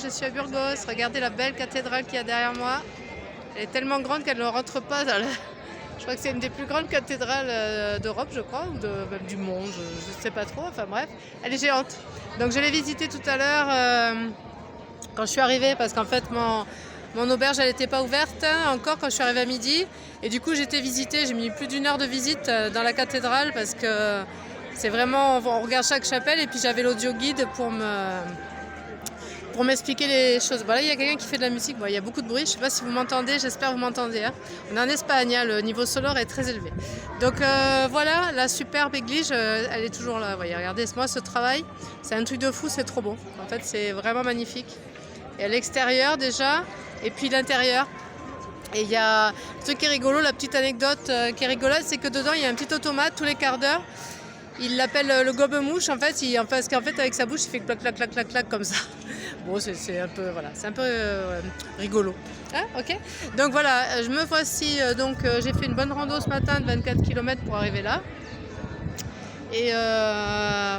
je suis à Burgos. Regardez la belle cathédrale qu'il y a derrière moi. Elle est tellement grande qu'elle ne rentre pas dans la... Je crois que c'est une des plus grandes cathédrales d'Europe, je crois, ou même du monde, je ne sais pas trop. Enfin bref, elle est géante. Donc je l'ai visitée tout à l'heure quand je suis arrivée, parce qu'en fait mon auberge elle n'était pas ouverte encore quand je suis arrivée à midi. Et du coup j'ai mis plus d'1 heure de visite dans la cathédrale, parce que c'est vraiment, on regarde chaque chapelle, et puis j'avais l'audio guide pour m'expliquer les choses. Bon, là, il y a quelqu'un qui fait de la musique. Bon, il y a beaucoup de bruit. Je ne sais pas si vous m'entendez. J'espère que vous m'entendez. Hein. On est en Espagne. Hein. Le niveau sonore est très élevé. Donc voilà, la superbe église, elle est toujours là. Voyez, regardez, moi, ce travail, c'est un truc de fou. C'est trop beau. En fait, c'est vraiment magnifique. Et à l'extérieur déjà, et puis l'intérieur. Et il y a le truc qui est rigolo, la petite anecdote qui est rigolote, c'est que dedans, il y a un petit automate tous les quarts d'heure. Il l'appelle le gobe-mouche, en fait, parce qu'en fait, avec sa bouche, il fait clac, clac, clac, clac, clac, comme ça. Bon, c'est un peu, voilà, c'est un peu rigolo. Hein, ok. Donc voilà, je me voici, j'ai fait une bonne rando ce matin de 24 km pour arriver là. Et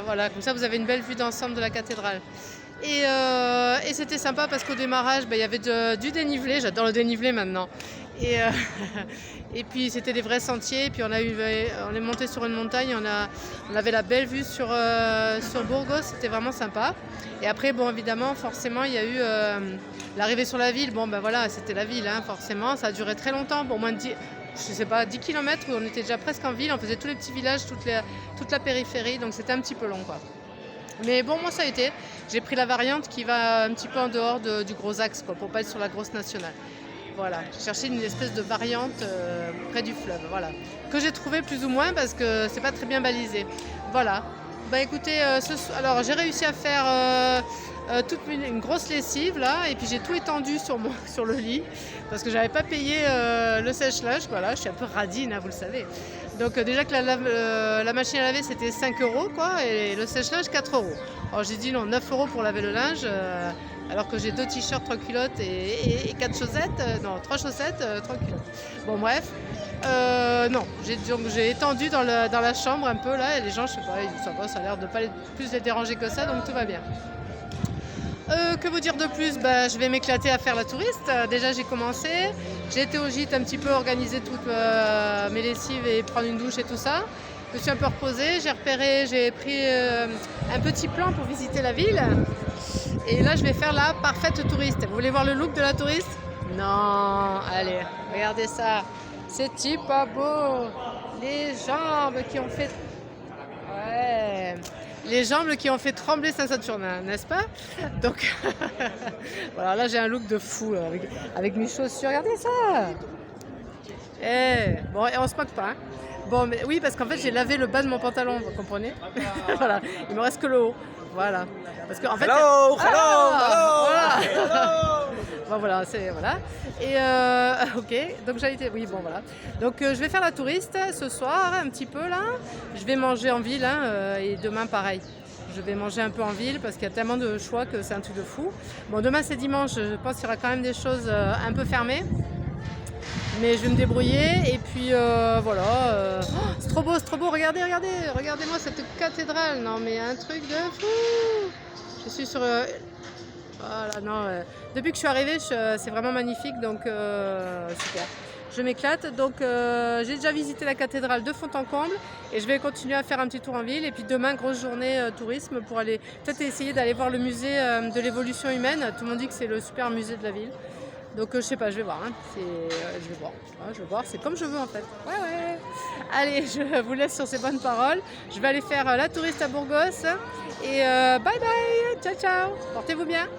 voilà, comme ça, vous avez une belle vue d'ensemble de la cathédrale. Et c'était sympa parce qu'au démarrage, il y avait du dénivelé. J'adore le dénivelé maintenant. Et, et puis c'était des vrais sentiers. Et puis on est monté sur une montagne. On avait la belle vue sur Burgos. C'était vraiment sympa. Et après, bon, évidemment, forcément, il y a eu l'arrivée sur la ville. Bon, ben voilà, c'était la ville, hein, forcément. Ça a duré très longtemps, au moins 10 km, où on était déjà presque en ville. On faisait tous les petits villages, toute la périphérie. Donc c'était un petit peu long, quoi. Mais bon, moi ça a été. J'ai pris la variante qui va un petit peu en dehors du gros axe, quoi, pour pas être sur la grosse nationale. Voilà, j'ai cherché une espèce de variante près du fleuve, voilà, que j'ai trouvé plus ou moins parce que c'est pas très bien balisé. Voilà. Bah écoutez, alors j'ai réussi à faire toute une grosse lessive là, et puis j'ai tout étendu sur le lit parce que j'avais pas payé le sèche-linge. Voilà, je suis un peu radine, hein, vous le savez. Donc déjà que la machine à laver c'était 5 € quoi, et le sèche-linge 4 €. Alors j'ai dit non, 9 € pour laver le linge, alors que j'ai 2 t-shirts, 3 culottes et 4 chaussettes, non 3 chaussettes, 3 culottes. Bon bref, non, j'ai étendu dans la chambre un peu là, et les gens, je sais pas, ça a l'air de pas plus les déranger que ça, donc tout va bien. Que vous dire de plus? Je vais m'éclater à faire la touriste. Déjà j'ai commencé, j'ai été au gîte un petit peu organiser toutes mes lessives et prendre une douche et tout ça. Je me suis un peu reposée, j'ai pris un petit plan pour visiter la ville. Et là je vais faire la parfaite touriste. Vous voulez voir le look de la touriste? Non, allez, regardez ça. C'est-il pas beau? Les jambes qui ont fait... Ouais... Les jambes qui ont fait trembler Saint-Saturnin, n'est-ce pas? Donc, voilà, là j'ai un look de fou avec mes chaussures. Regardez ça! Bon, et on se moque pas. Hein. Bon, mais oui, parce qu'en fait j'ai lavé le bas de mon pantalon, vous comprenez? Voilà, il me reste que le haut. Voilà. Parce qu'en fait. Hello! Voilà. Bon, voilà, voilà. Et ok, donc j'allais. Oui, bon, voilà. Donc je vais faire la touriste ce soir, un petit peu là. Je vais manger en ville, hein, et demain pareil. Je vais manger un peu en ville parce qu'il y a tellement de choix que c'est un truc de fou. Bon, demain c'est dimanche, je pense qu'il y aura quand même des choses un peu fermées. Mais je vais me débrouiller, et puis voilà. Oh, c'est trop beau, regardez-moi cette cathédrale. Non mais un truc de fou. Je suis sur... Voilà, non, depuis que je suis arrivée, c'est vraiment magnifique, donc super. Je m'éclate, donc j'ai déjà visité la cathédrale de fond en comble, et je vais continuer à faire un petit tour en ville. Et puis demain, grosse journée tourisme pour aller peut-être essayer d'aller voir le musée de l'évolution humaine. Tout le monde dit que c'est le super musée de la ville. Donc je sais pas, je vais voir. Hein. Je vais voir, c'est comme je veux en fait. Ouais. Allez, je vous laisse sur ces bonnes paroles. Je vais aller faire la touriste à Burgos. Et bye bye, ciao ciao, portez-vous bien.